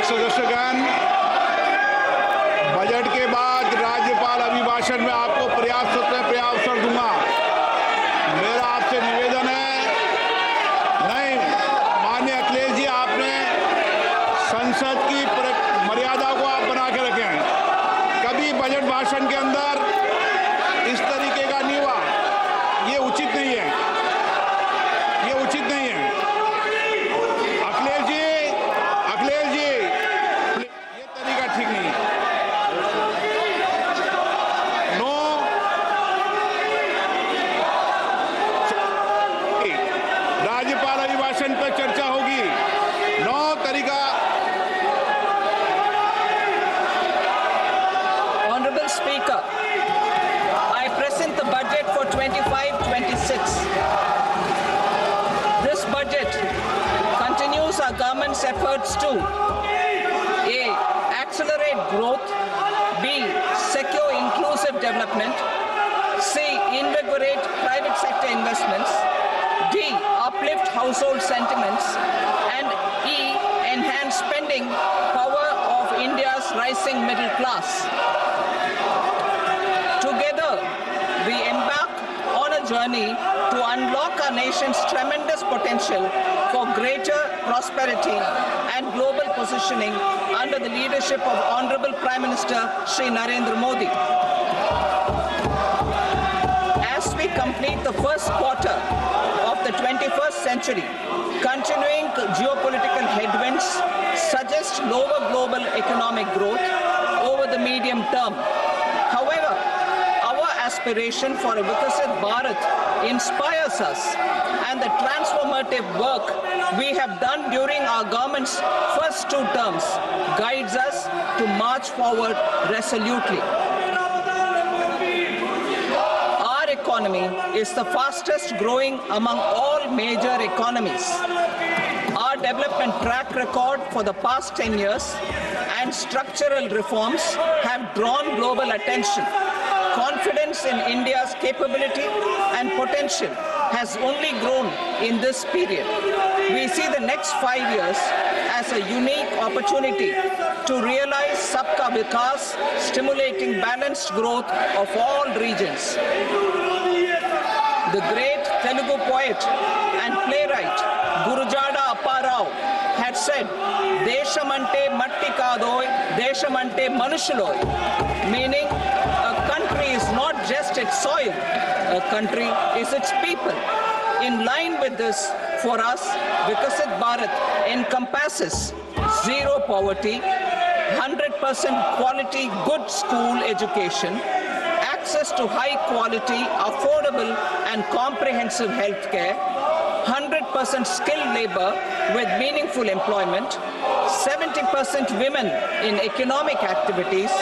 सदस्यगण, budget के बाद राज्यपाल अभिभाषण में आपको पर्याप्त अवसर दूंगा। मेरा आपसे निवेदन है, नहीं माननीय अखिलेश जी, आपने संसद की मर्यादा को आप बना के रखे हैं। कभी बजट भाषण के अंदर इस तरीके का नहीं हुआ, ये उचित नहीं है, ये उचित नहीं है। अखिलेश जी, ये तरीका ठीक नहीं है। नो, राज्यपाल अभिभाषण पर चर्चा होगी। नो तरीका। Honorable Speaker, I present the budget for 25-26. This budget continues our government's efforts to A. Accelerate growth, B. Secure inclusive development, C. Invigorate private sector investments, D. Uplift household sentiments, and E. Enhance spending power of India's rising middle class. Together, we embark on a journey to unlock our nation's tremendous potential for greater prosperity and global positioning under the leadership of Honorable Prime Minister Shri Narendra Modi. As we complete the first quarter of the 21st century, continuing geopolitical headwinds suggest lower global economic growth over the medium term. However, our aspiration for a Vikasit Bharat inspires us, and the transformative work we have done during our government's first 2 terms guides us to march forward resolutely. Our economy is the fastest growing among all major economies. Our development track record for the past 10 years and structural reforms have drawn global attention. Confidence in India's capability and potential has only grown in this period. We see the next 5 years as a unique opportunity to realize Sabka Vikas, stimulating balanced growth of all regions. The great Telugu poet and playwright Gurujada Apparao had said, "Deshamante matti kadoy, deshamante manushuloy," meaning a country is not just its soil, a country is its people. In line with this, for us, Vikasit Bharat encompasses zero poverty, 100% quality good school education, access to high quality, affordable and comprehensive health care, 100% skilled labor with meaningful employment, 70% women in economic activities,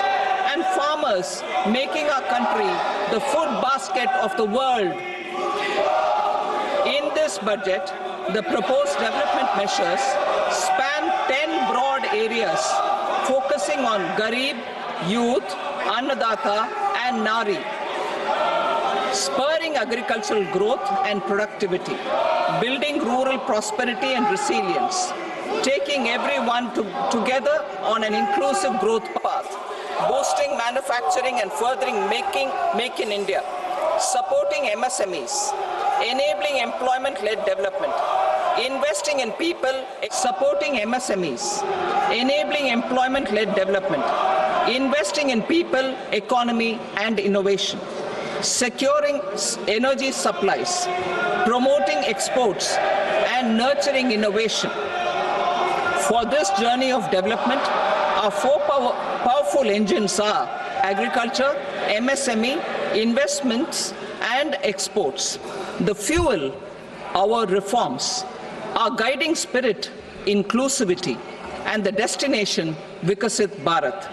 and farmers making our country the food basket of the world. In this budget, the proposed development measures span 10 broad areas, focusing on Garib, youth, Annadata, and Nari, spurring agricultural growth and productivity, building rural prosperity and resilience, taking everyone together on an inclusive growth path, boosting manufacturing and furthering Make in India, supporting MSMEs, enabling employment-led development, investing in people, supporting MSMEs, enabling employment-led development, investing in people, economy, and innovation, securing energy supplies, promoting exports, and nurturing innovation. For this journey of development, our 4 powerful engines are agriculture, MSME, investments, and exports. The fuel, our reforms, our guiding spirit, inclusivity, and the destination, Vikasit Bharat.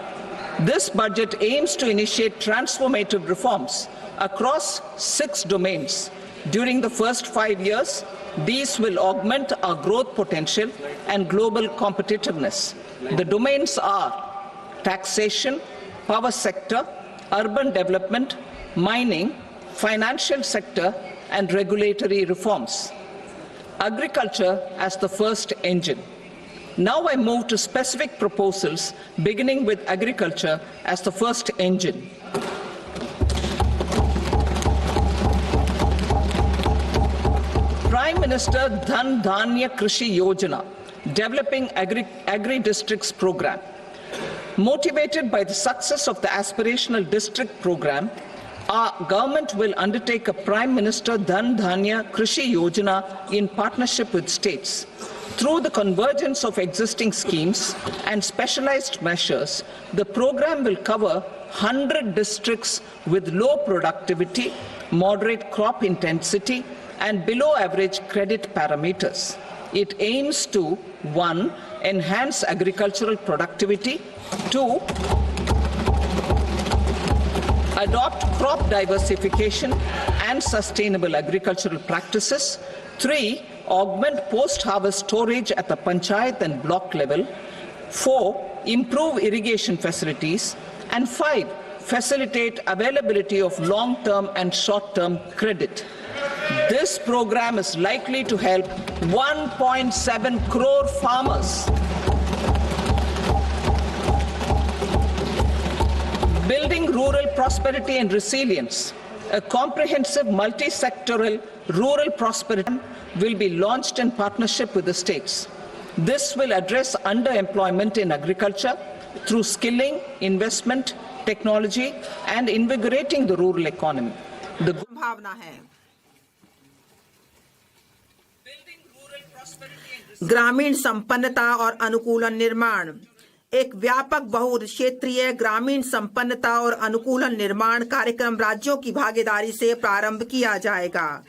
This budget aims to initiate transformative reforms across 6 domains. During the first 5 years, these will augment our growth potential and global competitiveness. The domains are taxation, power sector, urban development, mining, financial sector, and regulatory reforms. Agriculture as the first engine. Now I move to specific proposals, beginning with agriculture as the first engine. Prime Minister Dhan Dhanya Krishi Yojana, developing agri-districts program. Motivated by the success of the aspirational district program, our government will undertake a Prime Minister Dhan Dhanya Krishi Yojana in partnership with states. Through the convergence of existing schemes and specialized measures, the program will cover 100 districts with low productivity, moderate crop intensity, and below average credit parameters. It aims to 1. Enhance agricultural productivity, 2. Adopt crop diversification and sustainable agricultural practices, 3. Augment post-harvest storage at the panchayat and block level, 4. Improve irrigation facilities, and 5. Facilitate availability of long-term and short-term credit. This program is likely to help 1.7 crore farmers. Building rural prosperity and resilience. A comprehensive multi-sectoral rural prosperity will be launched in partnership with the states. This will address underemployment in agriculture through skilling, investment, technology, and invigorating the rural economy. The संभावना है। ग्रामीण संपन्नता और अनुकूलन निर्माण। एक व्यापक बहुक्षेत्रीय ग्रामीण संपन्नता और अनुकूलन निर्माण कार्यक्रम राज्यों की भागीदारी से प्रारंभ किया जाएगा।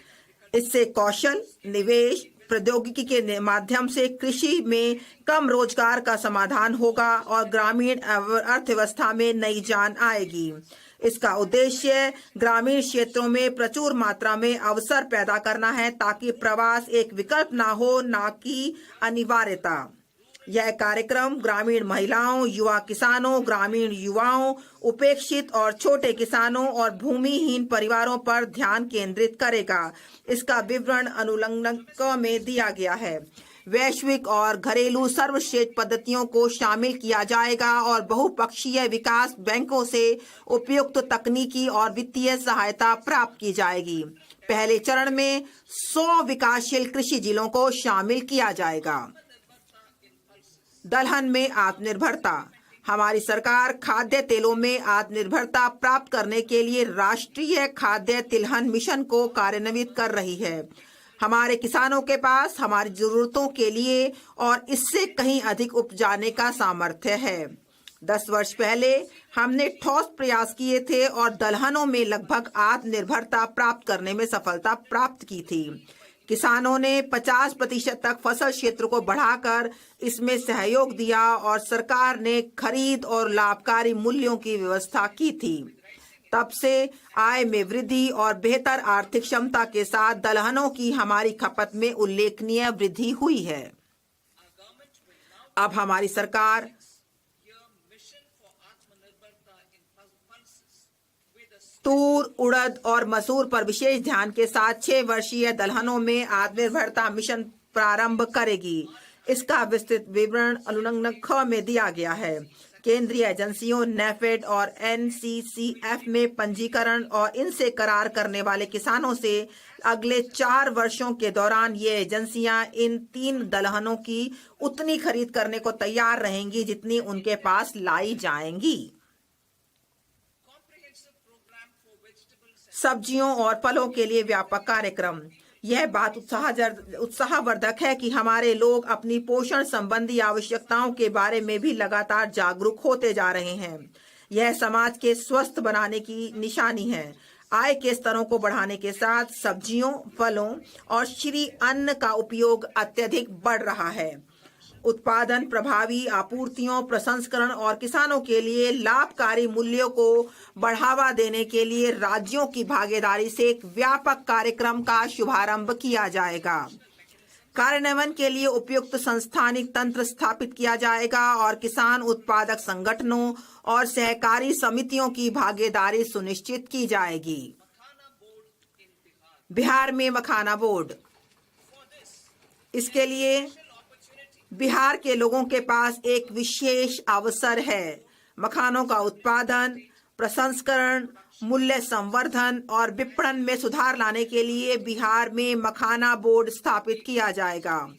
इससे कौशल, निवेश, प्रौद्योगिकी के माध्यम से कृषि में कम रोजगार का समाधान होगा और ग्रामीण अर्थव्यवस्था में नई जान आएगी। इसका उद्देश्य ग्रामीण क्षेत्रों में प्रचुर मात्रा में अवसर पैदा करना है ताकि प्रवास एक विकल्प ना हो, ना कि अनिवार्यता। यह कार्यक्रम ग्रामीण महिलाओं, युवा किसानों, ग्रामीण युवाओं, उपेक्षित और छोटे किसानों और भूमिहीन परिवारों पर ध्यान केंद्रित करेगा। इसका विवरण अनुलग्नक में दिया गया है। वैश्विक और घरेलू सर्वश्रेष्ठ पद्धतियों को शामिल किया जाएगा और बहुपक्षीय विकास बैंकों से उपयुक्त तकनीकी और वित्तीय सहायता प्राप्त की जाएगी। पहले चरण में 100 विकासशील कृषि जिलों को शामिल किया जाएगा। दलहन में आत्मनिर्भरता। हमारी सरकार खाद्य तेलों में आत्मनिर्भरता प्राप्त करने के लिए राष्ट्रीय खाद्य तिलहन मिशन को कार्यान्वित कर रही है। हमारे किसानों के पास हमारी जरूरतों के लिए और इससे कहीं अधिक उपजाने का सामर्थ्य है। 10 वर्ष पहले हमने ठोस प्रयास किए थे और दलहनों में लगभग आत्मनिर्भरता प्राप्त करने में सफलता प्राप्त की थी। किसानों ने 50% तक फसल क्षेत्र को बढ़ाकर इसमें सहयोग दिया और सरकार ने खरीद और लाभकारी मूल्यों की व्यवस्था की थी। तब से आय में वृद्धि और बेहतर आर्थिक क्षमता के साथ दलहनों की हमारी खपत में उल्लेखनीय वृद्धि हुई है। अब हमारी सरकार तूर, उड़द और मसूर पर विशेष ध्यान के साथ 6 वर्षीय दलहनों में आत्मनिर्भरता मिशन प्रारंभ करेगी। इसका विस्तृत विवरण अनुलग्न ख में दिया गया है। केंद्रीय एजेंसियों नेफेड और एनसीसीएफ में पंजीकरण और इनसे करार करने वाले किसानों से अगले 4 वर्षों के दौरान ये एजेंसियां इन 3 दलहनों की उतनी खरीद करने को तैयार रहेंगी जितनी उनके पास लाई जाएंगी। सब्जियों और फलों के लिए व्यापक कार्यक्रम। यह बात उत्साहवर्धक है कि हमारे लोग अपनी पोषण संबंधी आवश्यकताओं के बारे में भी लगातार जागरूक होते जा रहे हैं। यह समाज के स्वस्थ बनाने की निशानी है। आय के स्तरों को बढ़ाने के साथ सब्जियों, फलों और श्री अन्न का उपयोग अत्यधिक बढ़ रहा है। उत्पादन, प्रभावी आपूर्तियों, प्रसंस्करण और किसानों के लिए लाभकारी मूल्यों को बढ़ावा देने के लिए राज्यों की भागीदारी से एक व्यापक कार्यक्रम का शुभारंभ किया जाएगा। कार्यान्वयन के लिए उपयुक्त संस्थानिक तंत्र स्थापित किया जाएगा और किसान उत्पादक संगठनों और सहकारी समितियों की भागीदारी सुनिश्चित की जाएगी। बिहार में मखाना बोर्ड। इसके लिए बिहार के लोगों के पास एक विशेष अवसर है। मखानों का उत्पादन, प्रसंस्करण, मूल्य संवर्धन और विपणन में सुधार लाने के लिए बिहार में मखाना बोर्ड स्थापित किया जाएगा।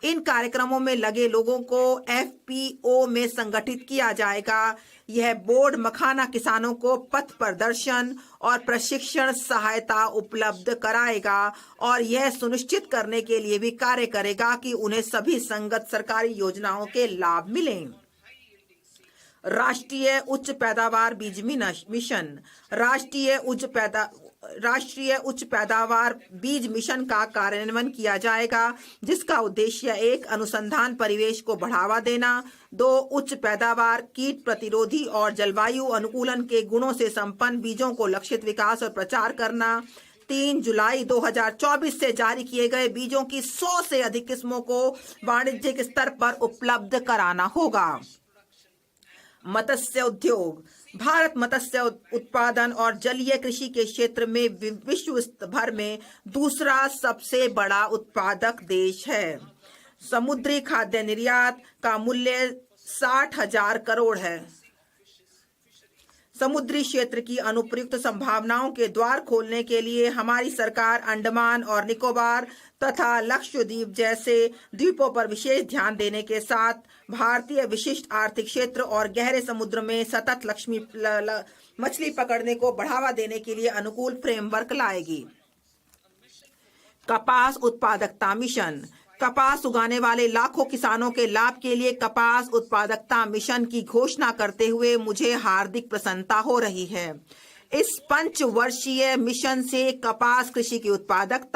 इन कार्यक्रमों में लगे लोगों को FPO में संगठित किया जाएगा। यह बोर्ड मखाना किसानों को पथ प्रदर्शन और प्रशिक्षण सहायता उपलब्ध कराएगा और यह सुनिश्चित करने के लिए भी कार्य करेगा कि उन्हें सभी संगत सरकारी योजनाओं के लाभ मिलें। राष्ट्रीय उच्च पैदावार बीज मिशन। राष्ट्रीय उच्च पैदावार बीज मिशन का कार्यान्वयन किया जाएगा, जिसका उद्देश्य 1. अनुसंधान परिवेश को बढ़ावा देना, 2. उच्च पैदावार, कीट प्रतिरोधी और जलवायु अनुकूलन के गुणों से संपन्न बीजों को लक्षित विकास और प्रचार करना, 3 जुलाई 2024 से जारी किए गए बीजों की 100 से अधिक किस्मों को वाणिज्यिक स्तर पर उपलब्ध कराना होगा। मत्स्य उद्योग। भारत मत्स्य उत्पादन और जलीय कृषि के क्षेत्र में विश्व भर में दूसरा सबसे बड़ा उत्पादक देश है। समुद्री खाद्य निर्यात का मूल्य 60,000 करोड़ है। समुद्री क्षेत्र की अनुप्रयुक्त संभावनाओं के द्वार खोलने के लिए हमारी सरकार अंडमान और निकोबार तथा लक्षद्वीप जैसे द्वीपों पर विशेष ध्यान देने के साथ भारतीय विशिष्ट आर्थिक क्षेत्र और गहरे समुद्र में सतत मछली पकड़ने को बढ़ावा देने के लिए अनुकूल फ्रेमवर्क लाएगी। कपास उत्पादकता मिशन। कपास उगाने वाले लाखों किसानों के लाभ के लिए कपास उत्पादकता मिशन की घोषणा करते हुए मुझे हार्दिक प्रसन्नता हो रही है। इस 5 वर्षीय मिशन से कपास कृषि की उत्पादकता